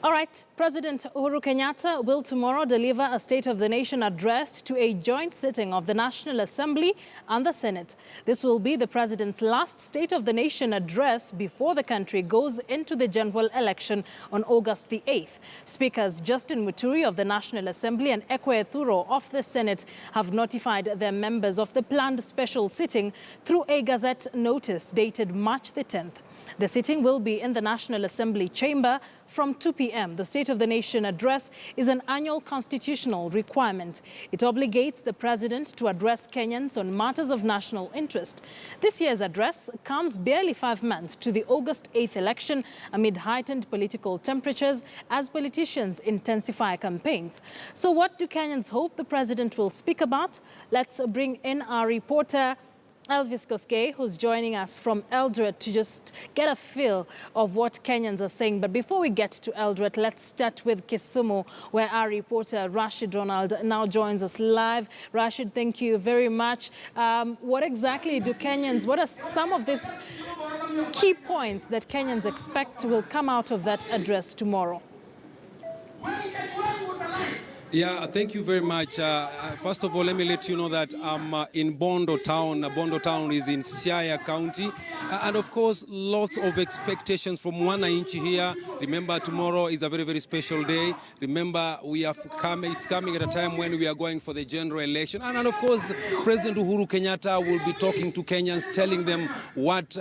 All right, President Uhuru Kenyatta will tomorrow deliver a State of the Nation address to a joint sitting of the National Assembly and the Senate. This will be the president's last State of the Nation address before the country goes into the general election on August the 8th. Speakers Justin Muturi of the National Assembly and Ekwee Ethuro of the Senate have notified their members of the planned special sitting through a gazette notice dated March the 10th. The sitting will be in the National Assembly chamber from 2 p.m. The State of the Nation address is an annual constitutional requirement. It obligates the president to address Kenyans on matters of national interest. This year's address comes barely 5 months to the August 8th election amid heightened political temperatures as politicians intensify campaigns. So what do Kenyans hope the president will speak about? Let's bring in our reporter Elvis Koskei, who's joining us from Eldoret to just get a feel of what Kenyans are saying. But before we get to Eldoret, let's start with Kisumu, where our reporter Rashid Ronald now joins us live. Rashid, thank you very much. What exactly do Kenyans, what are some of these key points that Kenyans expect will come out of that address tomorrow? Yeah, thank you very much. First of all, let me let you know that I'm in Bondo town. Bondo town is in Siaya County. And of course, lots of expectations from wananchi here. Remember, tomorrow is a very, very special day. Remember, it's coming at a time when we are going for the general election. And of course, President Uhuru Kenyatta will be talking to Kenyans, telling them what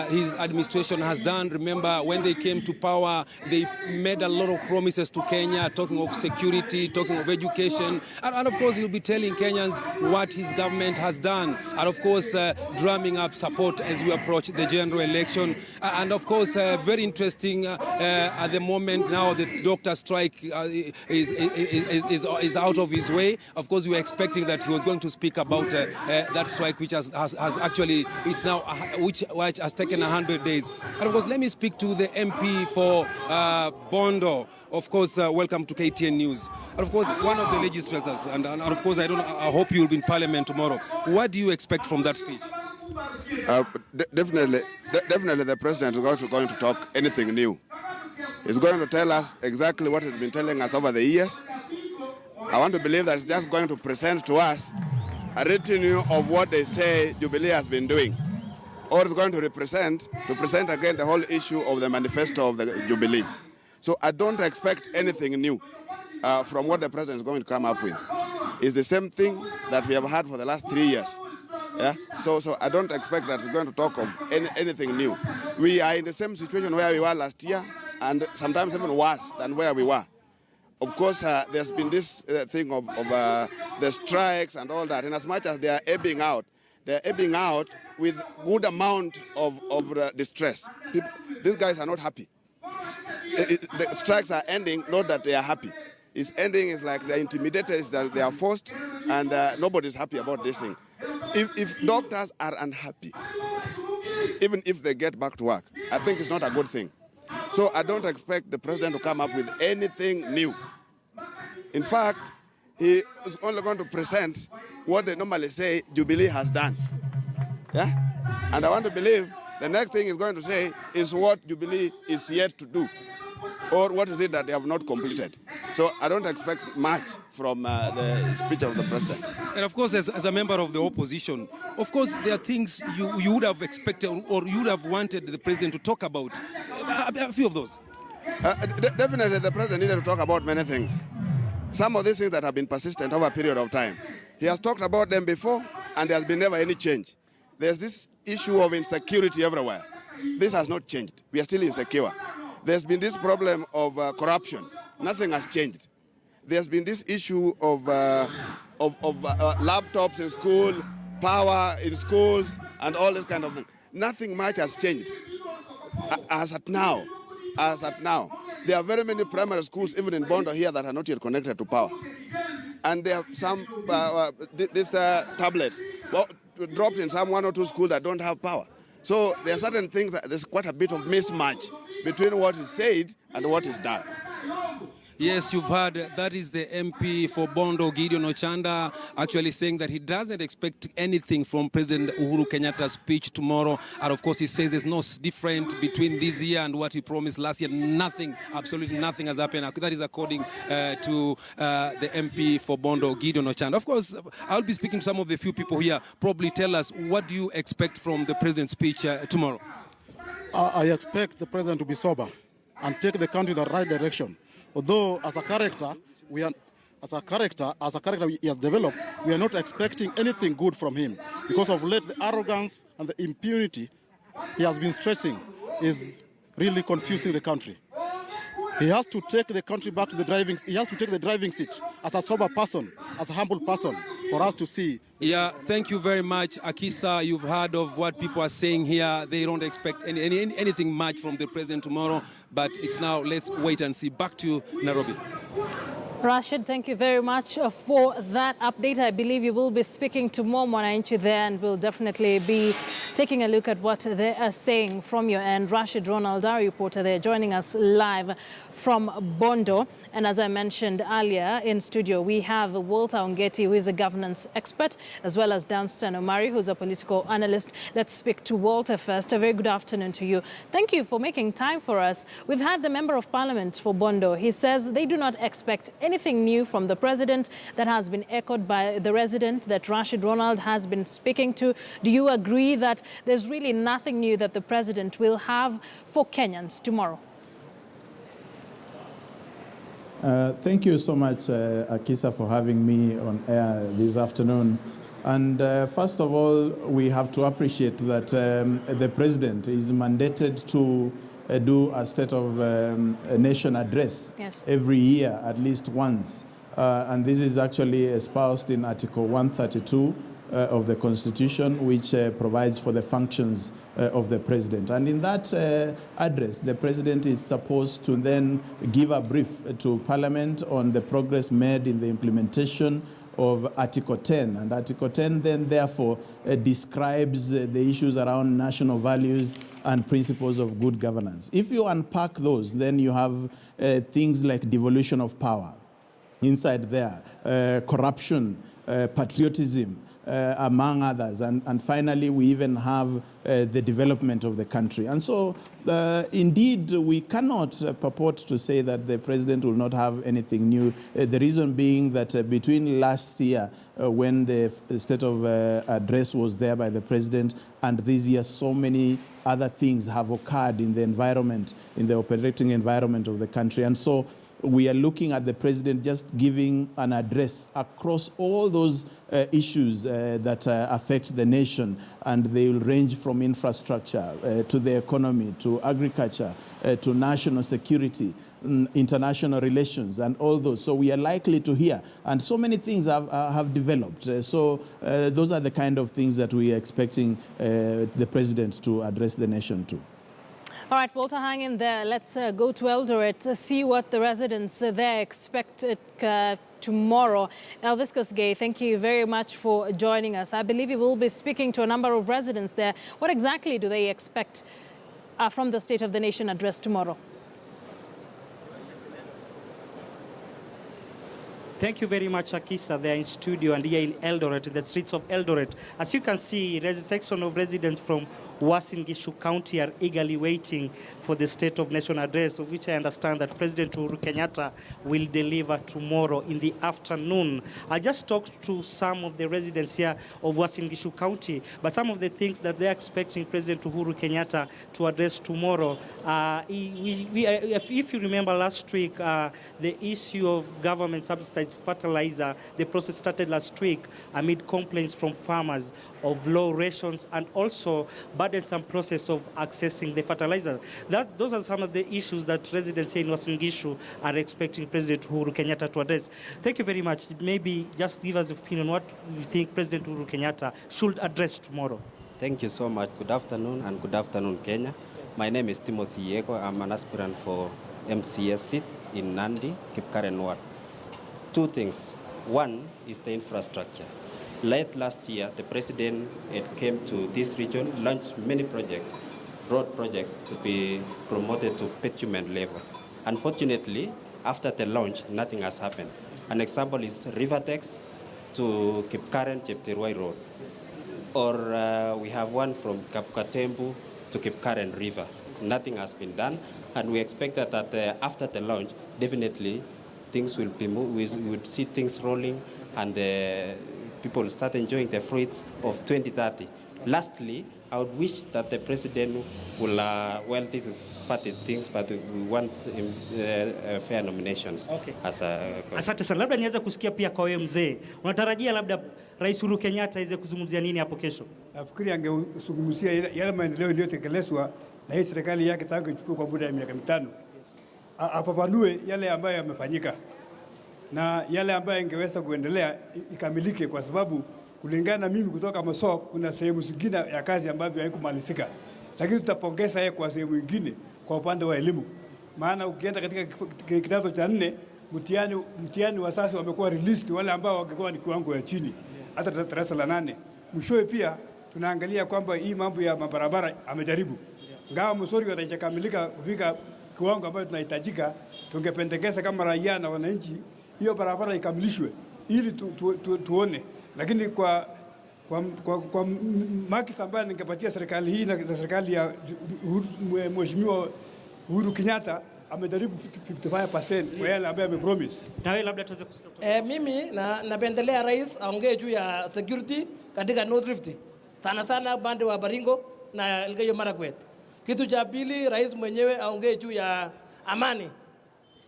his administration has done. Remember, when they came to power, they made a lot of promises to Kenya, talking of security, talking of education, and of course he'll be telling Kenyans what his government has done, and of course drumming up support as we approach the general election. And of course very interesting at the moment now the doctor strike is out of his way. Of course we were expecting that he was going to speak about that strike which has actually it's now which has taken 100 days. And of course let me speak to the MP for Bondo. Of course welcome to KTN News. And of course, one of the legislators, and of course, I hope you will be in Parliament tomorrow. What do you expect from that speech? Definitely, the president is going to talk anything new. He's going to tell us exactly what he's been telling us over the years. I want to believe that he's just going to present to us a retinue of what they say Jubilee has been doing. Or he's going to present again the whole issue of the manifesto of the Jubilee. So I don't expect anything new. From what the president is going to come up with. Is the same thing that we have had for the last 3 years. Yeah? So I don't expect that he's going to talk of anything new. We are in the same situation where we were last year, and sometimes even worse than where we were. Of course, there's been this thing of the strikes and all that, and as much as they are ebbing out with good amount of distress. These guys are not happy. The strikes are ending, not that they are happy. It's ending is like they're intimidated, is that they are forced, and nobody's happy about this thing. If doctors are unhappy, even if they get back to work, I think it's not a good thing. So I don't expect the president to come up with anything new. In fact, he is only going to present what they normally say Jubilee has done. Yeah? And I want to believe the next thing he's going to say is what Jubilee is yet to do. Or what is it that they have not completed? So I don't expect much from the speech of the president. And of course, as a member of the opposition, of course, there are things you would have expected or you would have wanted the president to talk about. A few of those. Definitely, the president needed to talk about many things. Some of these things that have been persistent over a period of time. He has talked about them before, and there has been never any change. There's this issue of insecurity everywhere. This has not changed. We are still insecure. There's been this problem of corruption. Nothing has changed. There's been this issue of laptops in school, power in schools, and all this kind of thing. Nothing much has changed. As at now, there are very many primary schools, even in Bondo here, that are not yet connected to power. And there are some tablets dropped in some 1 or 2 schools that don't have power. So there are certain things that there's quite a bit of mismatch between what is said and what is done. Yes, you've heard. That is the MP for Bondo, Gideon Ochanda, actually saying that he doesn't expect anything from President Uhuru Kenyatta's speech tomorrow. And of course, he says there's no difference between this year and what he promised last year. Nothing, absolutely nothing has happened. That is according to the MP for Bondo, Gideon Ochanda. Of course, I'll be speaking to some of the few people here. Probably tell us, what do you expect from the president's speech tomorrow? I expect the president to be sober and take the country in the right direction. Although as a character he has developed, we are not expecting anything good from him because of late the arrogance and the impunity he has been stressing is really confusing the country. He has to take the country back to the driving. He has to take the driving seat as a sober person, as a humble person, for us to see. Yeah, thank you very much, Akisa. You've heard of what people are saying here. They don't expect anything much from the president tomorrow, but it's now, let's wait and see. Back to you, Nairobi. Rashid, thank you very much for that update. I believe you will be speaking to more Mwananchi there, and we'll definitely be taking a look at what they are saying from your end. Rashid Ronald, our reporter there, joining us live from Bondo. And as I mentioned earlier in studio, we have Walter Ongeti, who is a governance expert, as well as Dunstan Omari, who's a political analyst. Let's speak to Walter first. A very good afternoon to you. Thank you for making time for us. We've had the Member of Parliament for Bondo. He says they do not expect anything new from the president. That has been echoed by the resident that Rashid Ronald has been speaking to. Do you agree that there's really nothing new that the president will have for Kenyans tomorrow? Thank you so much, Akisa, for having me on air this afternoon. And first of all, we have to appreciate that the president is mandated to do a State of a Nation address every year, at least once. And this is actually espoused in Article 132 of the Constitution, which provides for the functions of the president. And in that address, the president is supposed to then give a brief to Parliament on the progress made in the implementation of Article 10. And Article 10 then therefore describes the issues around national values and principles of good governance. If you unpack those, then you have things like devolution of power inside there, corruption, patriotism, among others. And finally, we even have the development of the country. And so, indeed, we cannot purport to say that the president will not have anything new. The reason being that between last year, when the state of address was there by the president, and this year, so many other things have occurred in the environment, in the operating environment of the country. And so, we are looking at the president just giving an address across all those issues that affect the nation, and they will range from infrastructure to the economy, to agriculture, to national security, international relations, and all those. So we are likely to hear, and so many things have developed. So those are the kind of things that we are expecting the president to address the nation to. All right, Walter, hang in there. Let's go to Eldoret, see what the residents there expect tomorrow. Elvis Kosgei, thank you very much for joining us. I believe you will be speaking to a number of residents there. What exactly do they expect from the State of the Nation address tomorrow? Thank you very much, Akisa, there in studio and here in Eldoret, in the streets of Eldoret. As you can see, there's a section of residents from Uasin Gishu County are eagerly waiting for the State of Nation address, of which I understand that President Uhuru Kenyatta will deliver tomorrow in the afternoon. I just talked to some of the residents here of Uasin Gishu County, but some of the things that they're expecting President Uhuru Kenyatta to address tomorrow. If you remember last week, the issue of government subsidized fertilizer, the process started last week amid complaints from farmers of low rations and also burdensome process of accessing the fertilizer. Those are some of the issues that residents here in Uasin Gishu are expecting President Uhuru Kenyatta to address. Thank you very much. Maybe just give us an opinion what you think President Uhuru Kenyatta should address tomorrow. Thank you so much. Good afternoon and good afternoon, Kenya. My name is Timothy Yego. I'm an aspirant for MCS seat in Nandi, Kipkaren Ward. Two things. One is the infrastructure. Late last year, the president came to this region, launched many projects, road projects to be promoted to bitumen level. Unfortunately, after the launch, nothing has happened. An example is Rivertex to Kipkaren Chepterwai Road. Or we have one from Kapkatembu to Kipkaren River. Nothing has been done, and we expect that after the launch, definitely things will be moved. We will see things rolling, and people start enjoying the fruits of 2030. Lastly, I would wish that the president will, well, this is part of things, but we want fair nominations. Okay. Asante sana. Labda niweza kusikia pia kwa wewe mzee. Unatarajia labda Rais Uhuru Kenyatta aweze kuzungumzia nini hapo kesho? Nafikiri angezungumzia yale maendeleo yaliyotekelezwa na hii serikali yake tangu ichukue kwa muda ya miaka 5. Afafanue yale ambayo yamefanyika na yale ambayo ingeweza kuendelea ikamilike, kwa sababu kulingana na mimi kutoka Masoko, kuna sehemu zingine ya kazi ambayo haikumalizika, lakini tutapongeza yeye kwa sehemu nyingine kwa upande wa elimu. Maana ukienda katika kidato cha 4 mtihani wa sasa wamekuwa released wale ambao wangekuwa ni kiwango ya chini, hata darasa la 8. Mwishowe pia tunaangalia kwamba hii mambo ya mabarabara amejaribu, ngawa msori watakamilika kufika kiwango ambacho tunahitajika. Tungependekeza kama raia na wananchi hiyo barabara ikamilishwe ili tuone. Lakini kwa maki ambayo ningepatia serikali hii na serikali ya Mheshimiwa Uhuru Kenyatta, amejaribu 55% kwa yale ambayo amepromise. Na wewe labda tuweze kusikia. Mimi napendelea rais aongee juu ya security katika North Rift. Sana upande wa Baringo na Elgeyo Marakwet. Kitu cha pili, rais mwenyewe aongee juu ya amani.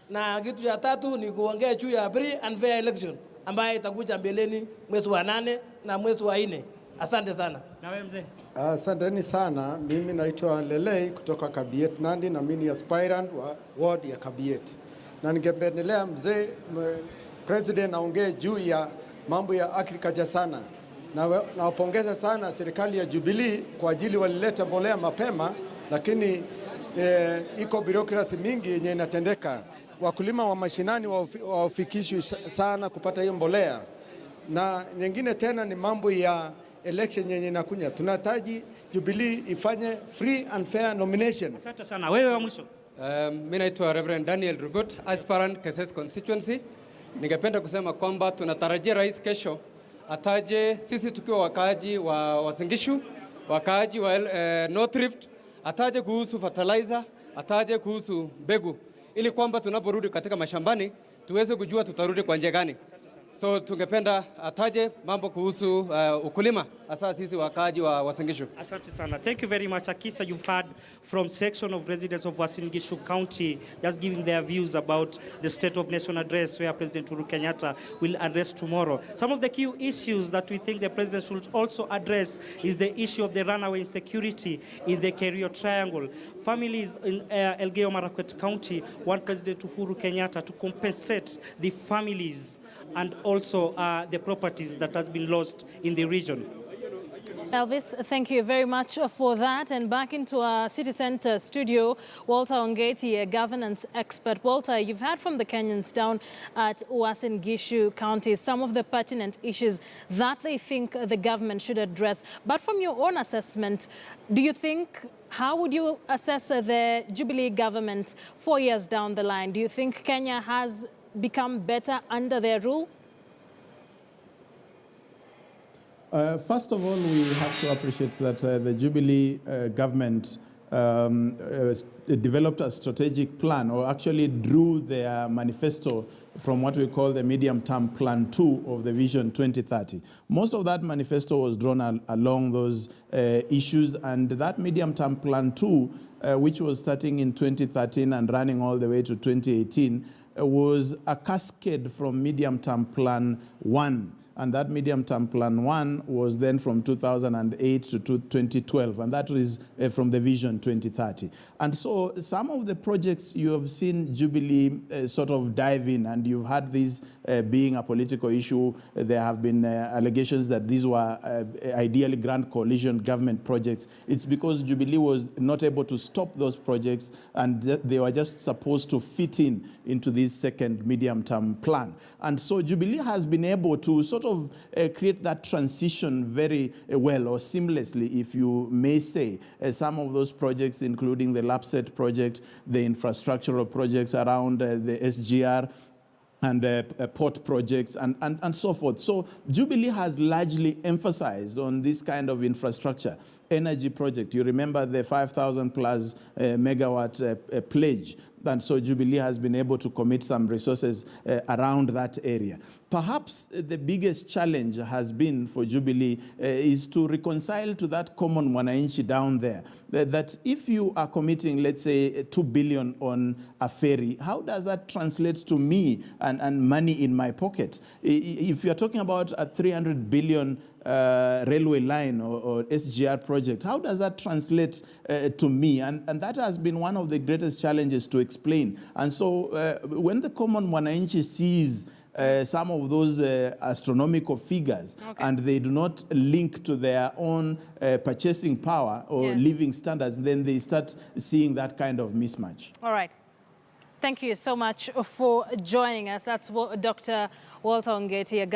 Na kitu cha tatu ni kuongea juu ya free and fair election ambaye itakuja mbeleni mwezi wa 8 na mwezi wa 4. Asante sana. Na wewe mzee? Asanteni sana. Mimi naitwa Lelei kutoka Kabiet Nandi, na mimi ni aspirant wa ward ya Kabiet. Na ningependelea mzee president aongee juu ya mambo ya agriculture sana. Na nawapongeza sana serikali ya Jubilee kwa ajili walileta mbolea mapema, lakini iko bureaucracy mingi yenye inatendeka. Wakulima wa mashinani wafikishwi sana kupata hiyo mbolea. Na nyingine tena ni mambo ya election yenye inakuja. Tunahitaji Jubilee ifanye free and fair nomination. Asante sana. Wewe wa mwisho. Mimi naitwa Reverend Daniel Rugut, aspirant Keses constituency. Ningependa kusema kwamba tunatarajia rais kesho ataje sisi tukiwa wakaaji wa Uasin Gishu, wakaaji wa North Rift, ataje kuhusu fertilizer, ataje kuhusu mbegu, ili kwamba tunaporudi katika mashambani tuweze kujua tutarudi kwa njia gani. So tungependa ataje mambo kuhusu ukulima, hasa sisi wakaaji wa Uasin Gishu. Asante sana. Thank you very much. Akisa, you've heard from section of residents of Uasin Gishu County just giving their views about the State of Nation address where President Uhuru Kenyatta will address tomorrow. Some of the key issues that we think the president should also address is the issue of the runaway insecurity in the Kerio Triangle. Families in Elgeyo Marakwet County want President Uhuru Kenyatta to compensate the families and also the properties that has been lost in the region. Elvis, thank you very much for that. And back into our City Center studio, Walter Ongeti, a governance expert. Walter, you've heard from the Kenyans down at Uasin Gishu County some of the pertinent issues that they think the government should address. But from your own assessment, do you think, how would you assess the Jubilee government 4 years down the line? Do you think Kenya has become better under their rule? First of all, we have to appreciate that the Jubilee government developed a strategic plan, or actually drew their manifesto from what we call the medium-term plan 2 of the Vision 2030. Most of that manifesto was drawn along those issues, and that medium-term plan 2, which was starting in 2013 and running all the way to 2018, was a cascade from medium-term plan 1. And that medium-term plan 1 was then from 2008 to 2012, and that is from the Vision 2030. And so some of the projects you have seen Jubilee sort of dive in, and you've had this being a political issue. There have been allegations that these were ideally grand coalition government projects. It's because Jubilee was not able to stop those projects, and they were just supposed to fit into this second medium-term plan. And so Jubilee has been able to sort sort of create that transition very well or seamlessly, if you may say. Some of those projects, including the LAPSET project, the infrastructural projects around the SGR, and port projects and so forth. So Jubilee has largely emphasized on this kind of infrastructure. Energy project, you remember the 5,000 plus megawatt pledge. And so Jubilee has been able to commit some resources around that area. Perhaps the biggest challenge has been for Jubilee is to reconcile to that common mwananchi down there. That if you are committing, let's say, 2 billion on a ferry, how does that translate to me and money in my pocket? If you're talking about a 300 billion railway line or SGR project, how does that translate to me? And that has been one of the greatest challenges to explain. And so when the common mwananchi sees some of those astronomical figures, and they do not link to their own purchasing power or living standards, then they start seeing that kind of mismatch. All right. Thank you so much for joining us. That's what Dr. Walter Ongeti,